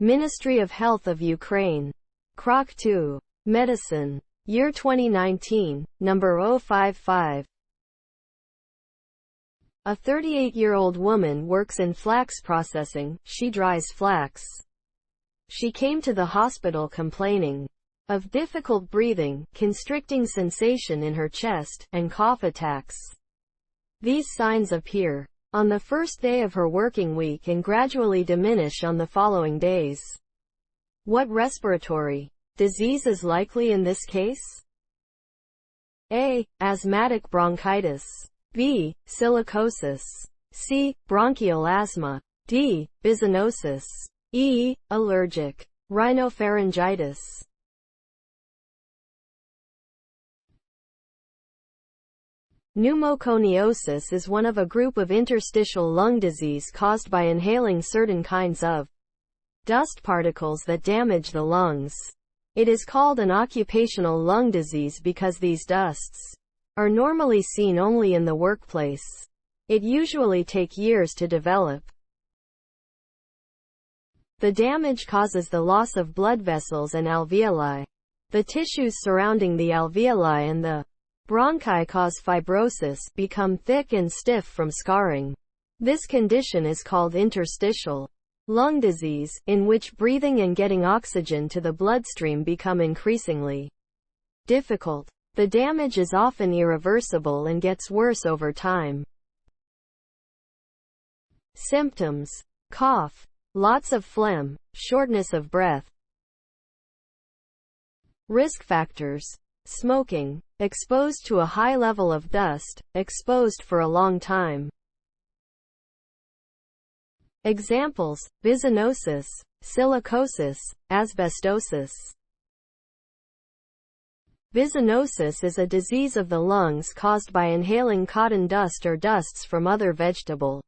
Ministry of Health of Ukraine. Krok 2. Medicine. Year 2019, number 055. A 38-year-old woman works in flax processing. She dries flax. She came to the hospital complaining of difficult breathing, constricting sensation in her chest, and cough attacks. These signs appear on the first day of her working week and gradually diminish on the following days. What respiratory disease is likely in this case? A. Asthmatic bronchitis. B. Silicosis. C. Bronchial asthma. D. Byssinosis. E. Allergic rhinopharyngitis. Pneumoconiosis is one of a group of interstitial lung disease caused by inhaling certain kinds of dust particles that damage the lungs. It is called an occupational lung disease because these dusts are normally seen only in the workplace. It usually takes years to develop. The damage causes the loss of blood vessels and alveoli. The tissues surrounding the alveoli and the bronchi cause fibrosis, become thick and stiff from scarring. This condition is called interstitial lung disease, in which breathing and getting oxygen to the bloodstream become increasingly difficult. The damage is often irreversible and gets worse over time. Symptoms: cough, lots of phlegm, shortness of breath. Risk factors: smoking, exposed to a high level of dust, exposed for a long time. Examples: byssinosis, silicosis, asbestosis. Byssinosis is a disease of the lungs caused by inhaling cotton dust or dusts from other vegetable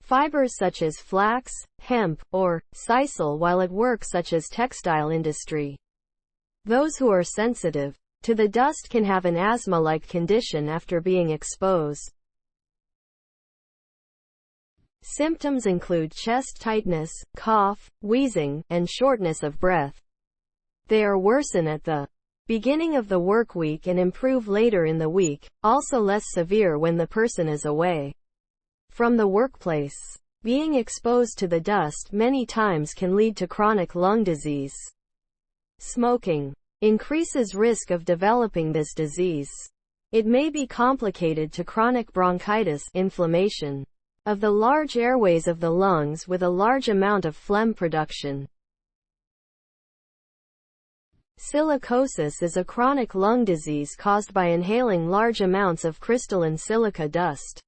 fibers such as flax, hemp, or sisal while at work such as textile industry. Those who are sensitive to the dust can have an asthma-like condition after being exposed. Symptoms include chest tightness, cough, wheezing, and shortness of breath. They are worsen at the beginning of the work week and improve later in the week, also less severe when the person is away from the workplace. Being exposed to the dust many times can lead to chronic lung disease. Smoking increases risk of developing this disease. It may be complicated to chronic bronchitis, inflammation of the large airways of the lungs with a large amount of phlegm production. Silicosis is a chronic lung disease caused by inhaling large amounts of crystalline silica dust,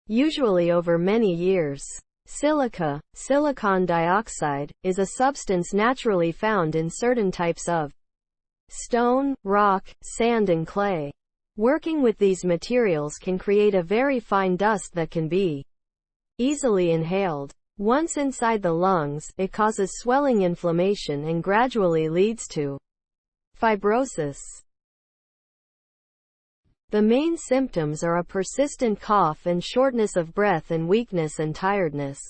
usually over many years. Silica, silicon dioxide, is a substance naturally found in certain types of stone, rock, sand and clay. Working with these materials can create a very fine dust that can be easily inhaled. Once inside the lungs, it causes swelling, inflammation, and gradually leads to fibrosis. The main symptoms are a persistent cough and shortness of breath and weakness and tiredness.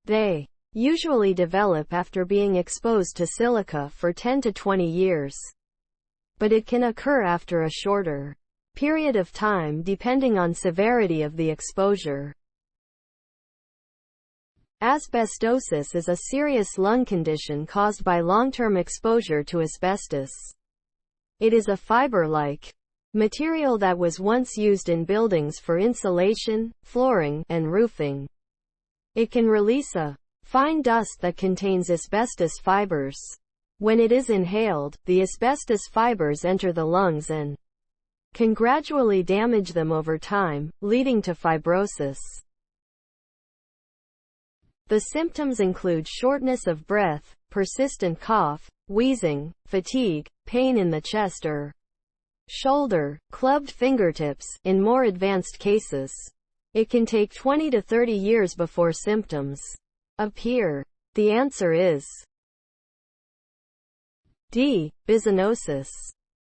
They usually develop after being exposed to silica for 10 to 20 years. But it can occur after a shorter period of time depending on severity of the exposure. Asbestosis is a serious lung condition caused by long-term exposure to asbestos. It is a fiber-like material that was once used in buildings for insulation, flooring, and roofing. It can release a fine dust that contains asbestos fibers. When it is inhaled, the asbestos fibers enter the lungs and can gradually damage them over time, leading to fibrosis. The symptoms include shortness of breath, persistent cough, wheezing, fatigue, pain in the chest or shoulder, clubbed fingertips. In more advanced cases, it can take 20 to 30 years before symptoms appear. The answer is D. Byssinosis.